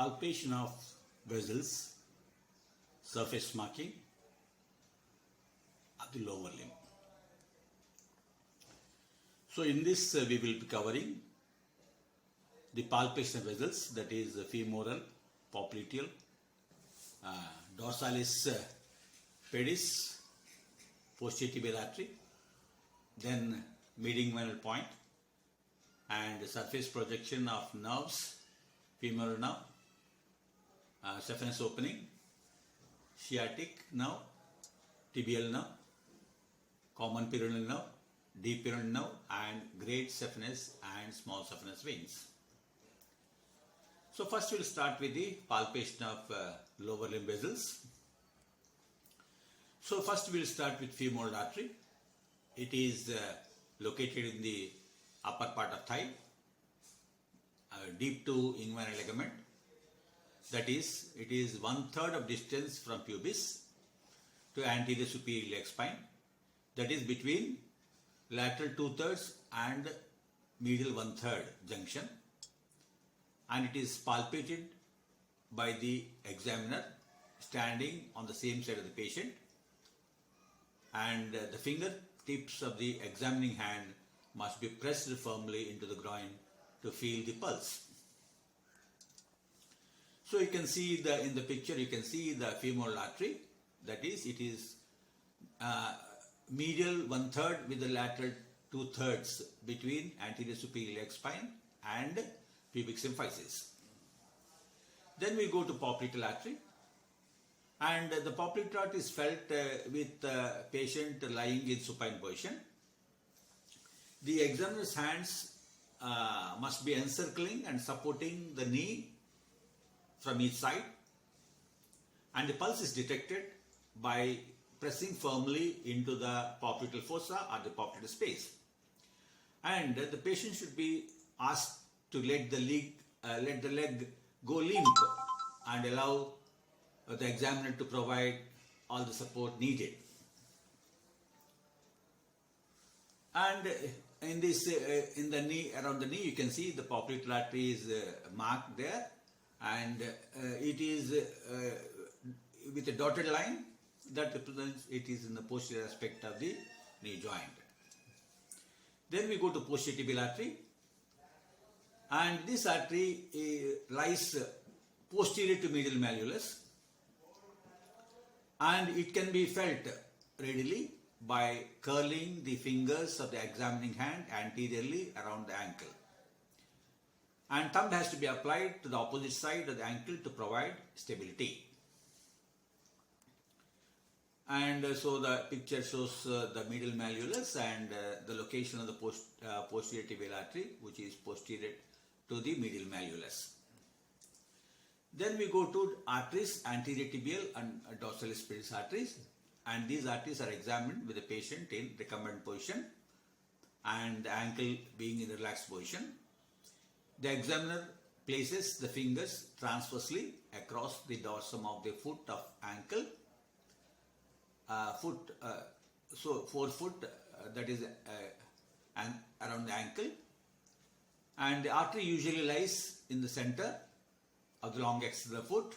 Palpation of vessels, surface marking of the lower limb. So in this we will be covering the palpation of vessels, that is femoral, popliteal, dorsalis pedis, posterior tibial artery, then median vernal point, and surface projection of nerves, femoral nerve, saphenous opening, Shiatic nerve, tibial nerve, common Pyrrole nerve, deep Pyrrole nerve, and great saphenous and small saphenous veins. So first we will start with the palpation of lower limb vessels. So first we will start with femoral artery. It is located in the upper part of thigh, deep to inguinal ligament. That is, it is 1/3 of distance from pubis to anterior superior iliac spine. That is between lateral 2/3 and medial 1/3 junction, and it is palpated by the examiner standing on the same side of the patient, and the finger tips of the examining hand must be pressed firmly into the groin to feel the pulse. So you can see in the picture, you can see the femoral artery. That is, it is medial 1/3 with the lateral 2/3 between anterior superior iliac spine and pubic symphysis. Then we go to popliteal artery, and the popliteal artery is felt with the patient lying in supine position. The examiner's hands must be encircling and supporting the knee from each side, and the pulse is detected by pressing firmly into the popliteal fossa or the popliteal space. And the patient should be asked to let the leg go limp and allow the examiner to provide all the support needed. And in this, in the knee, around the knee, you can see the popliteal artery is marked there, and it is with a dotted line that represents it is in the posterior aspect of the knee joint. Then we go to posterior tibial artery, and this artery lies posterior to medial malleolus, and it can be felt readily by curling the fingers of the examining hand anteriorly around the ankle. And thumb has to be applied to the opposite side of the ankle to provide stability. And so the picture shows the medial malleolus and the location of the posterior tibial artery, which is posterior to the medial malleolus. Then we go to arteries, anterior tibial and dorsalis pedis arteries, and these arteries are examined with the patient in recumbent position and the ankle being in relaxed position. The examiner places the fingers transversely across the dorsum of the foot of ankle, so forefoot, that is around the ankle, and the artery usually lies in the center of the long axis of the foot,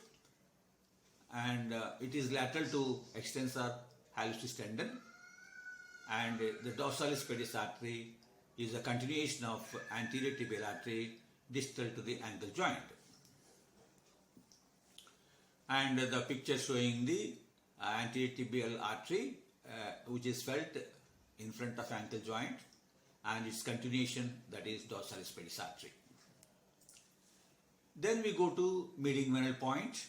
and it is lateral to extensor hallucis tendon, and the dorsalis pedis artery is a continuation of anterior tibial artery distal to the ankle joint. And the picture showing the anterior tibial artery which is felt in front of ankle joint, and its continuation, that is dorsalis pedis artery. Then we go to median vernal point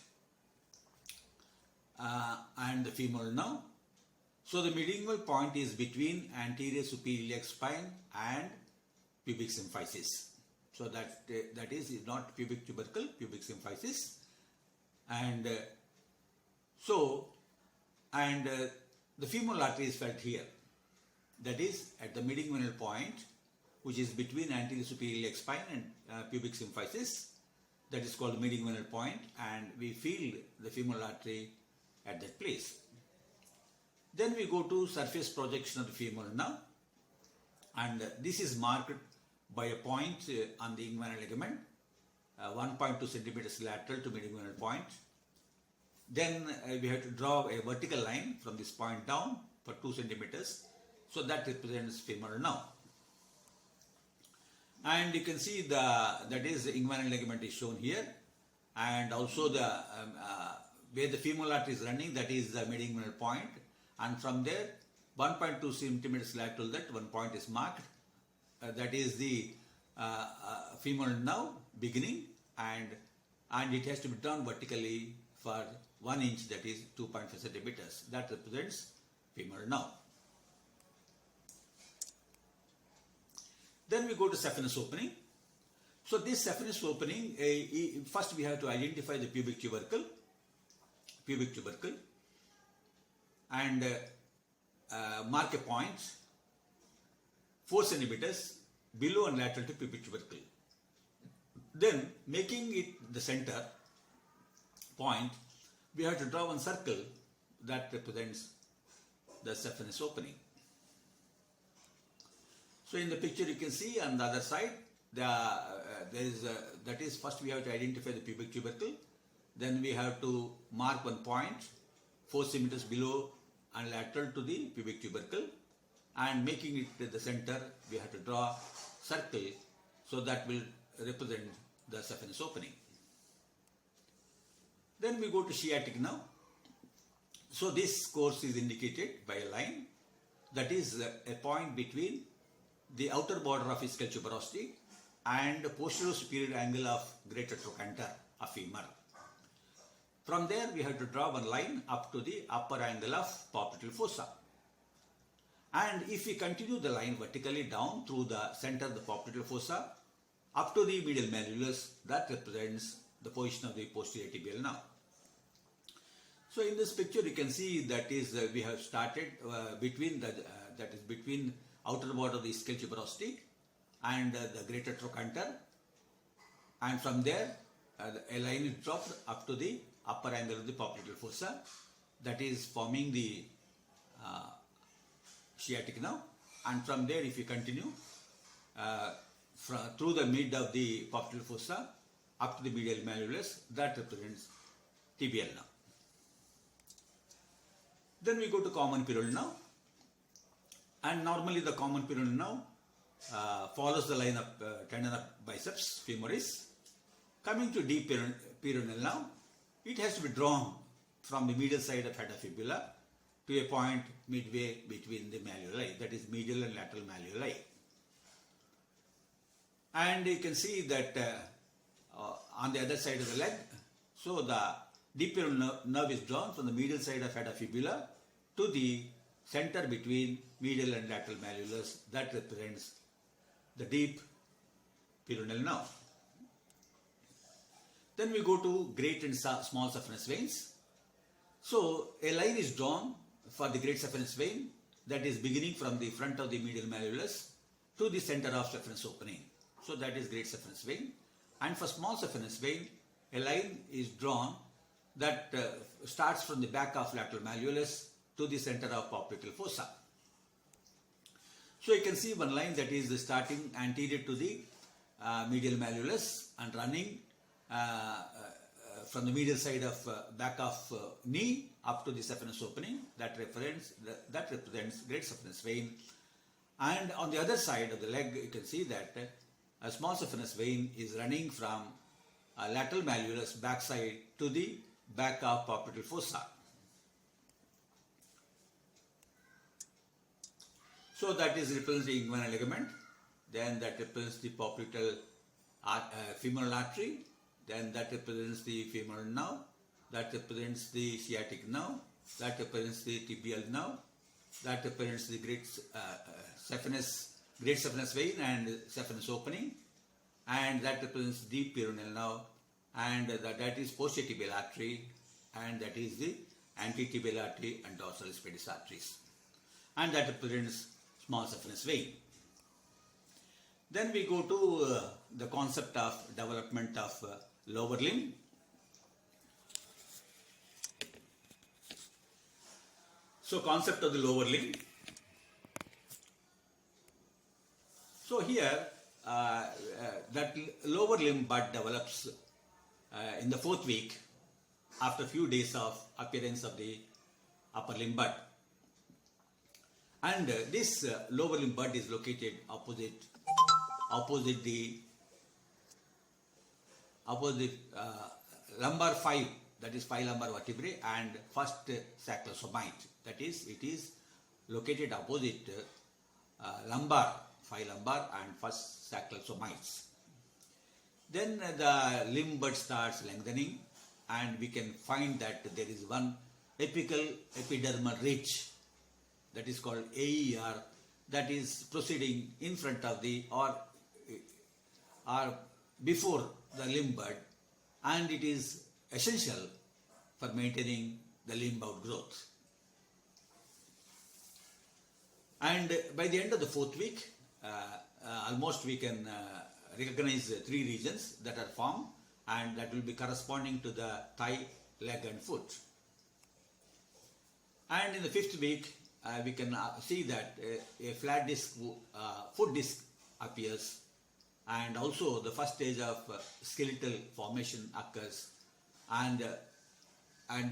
and the femoral nerve. So the median vernal point is between anterior superior iliac spine and pubic symphysis. So that is not pubic tubercle, pubic symphysis. And the femoral artery is felt here. That is at the median vernal point, which is between anterior superior iliac spine and pubic symphysis. That is called the median vernal point, and we feel the femoral artery at that place. Then we go to surface projection of the femoral nerve, and this is marked by a point on the inguinal ligament, 1.2 centimeters lateral to medial inguinal point. Then we have to draw a vertical line from this point down for 2 centimeters. So that represents femoral nerve. And you can see that is the inguinal ligament is shown here, and also the where the femoral artery is running, that is the medial inguinal point, and from there 1.2 centimeters lateral, that one point is marked, that is the femoral nerve beginning, and it has to be drawn vertically for 1 inch, that is 2.5 centimeters. That represents femoral nerve. Then we go to saphenous opening. So this saphenous opening, first we have to identify the pubic tubercle, and mark a point 4 centimeters below and lateral to pubic tubercle. Then, making it the center point, we have to draw one circle that represents the saphenous opening. So in the picture you can see on the other side, that is first we have to identify the pubic tubercle. Then we have to mark one point 4 centimeters below and lateral to the pubic tubercle, and making it the center, we have to draw circle, so that will represent the saphenous opening. Then we go to Shiatic now. So this course is indicated by a line, that is a point between the outer border of ischial tuberosity and the posterior superior angle of greater trochanter of femur. From there we have to draw one line up to the upper angle of popliteal fossa. And if we continue the line vertically down through the center of the popliteal fossa up to the medial malleolus, that represents the position of the posterior tibial nerve. So in this picture you can see that is we have started between outer border of the ischial tuberosity and the greater trochanter, and from there a line is dropped up to the upper angle of the popliteal fossa, that is forming the sciatic nerve, and from there if you continue through the mid of the popliteal fossa up to the medial malleolus, that represents tibial nerve. Then we go to common Pyrrole nerve, and normally the common Pyrrole nerve follows the line of tendon of biceps femoris. Coming to deep Pyrrole nerve, it has to be drawn from the medial side of head of fibula to a point midway between the malleoli, that is medial and lateral malleoli. And you can see that on the other side of the leg, so the deep Pyrrole nerve is drawn from the medial side of head of fibula to the center between medial and lateral malleolus, that represents the deep Pyrrole nerve. Then we go to great and small saphenous veins. So a line is drawn for the great saphenous vein, that is beginning from the front of the medial malleolus to the center of saphenous opening. So that is great saphenous vein. And for small saphenous vein, a line is drawn that starts from the back of lateral malleolus to the center of popliteal fossa. So you can see one line that is starting anterior to the medial malleolus and running from the medial side of back of knee up to the saphenous opening, that represents great saphenous vein. And on the other side of the leg, you can see that a small saphenous vein is running from lateral malleolus backside to the back of popliteal fossa. So that is represents the inguinal ligament, then that represents the popliteal femoral artery, then that represents the femoral nerve, that represents the sciatic nerve, that represents the tibial nerve, that represents the great saphenous vein and saphenous opening, and that represents deep Pyrrole nerve, and that is posterior tibial artery, and that is the antitibial artery and dorsalis pedis arteries, and that represents small saphenous vein. Then we go to the concept of development of lower limb. So concept of the lower limb. So here that lower limb bud develops in the 4th week after few days of appearance of the upper limb bud. And this lower limb bud is located opposite the lumbar 5, that is 5 lumbar vertebrae, and first sacrosomite, that is it is located opposite lumbar 5 lumbar and first sacral somites. Then the limb bud starts lengthening, and we can find that there is one apical epidermal ridge, that is called AER, that is proceeding in front of the or before the limb bud, and it is essential for maintaining the limb outgrowth. And by the end of the 4th week, almost we can recognize 3 regions that are formed, and that will be corresponding to the thigh, leg and foot. And in the 5th week, we can see that a flat disc, foot disc appears, and also the first stage of skeletal formation occurs, and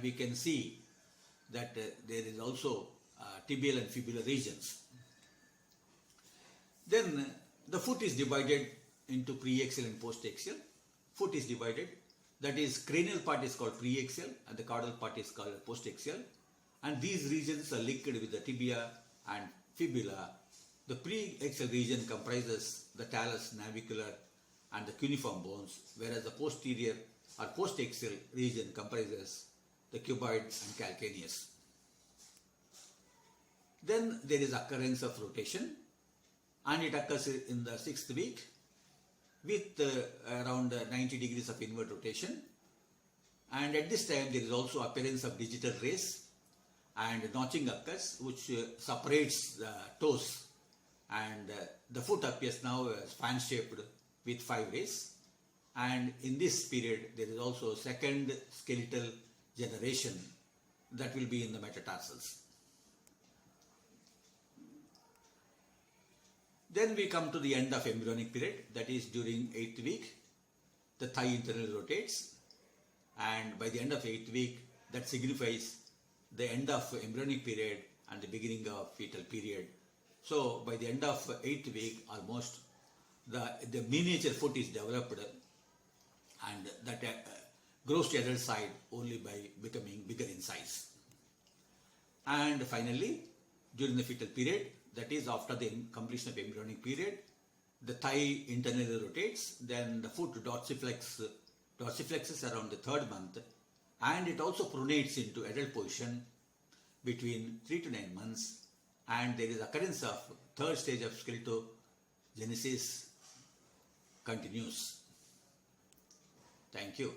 we can see that there is also tibial and fibular regions. Then the foot is divided into preaxial and postaxial. Foot is divided, that is cranial part is called preaxial and the caudal part is called postaxial, and these regions are linked with the tibia and fibula. The preaxial region comprises the talus, navicular and the cuneiform bones, whereas the posterior or postaxial region comprises the cuboid and calcaneus. Then there is occurrence of rotation, and it occurs in the 6th week with around 90 degrees of inward rotation, and at this time there is also appearance of digital rays, and notching occurs which separates the toes, and the foot appears now fan shaped with 5 rays, and in this period there is also second skeletal generation that will be in the metatarsals. Then we come to the end of embryonic period, that is during 8th week, the thigh internally rotates, and by the end of 8th week, that signifies the end of embryonic period and the beginning of fetal period. So by the end of 8th week, almost the miniature foot is developed, and that grows to adult side only by becoming bigger in size. And finally, during the fetal period, that is after the completion of embryonic period, the thigh internally rotates, then the foot dorsiflexes around the 3rd month, and it also pronates into adult position between 3 to 9 months, and there is occurrence of 3rd stage of skeletogenesis continues. Thank you.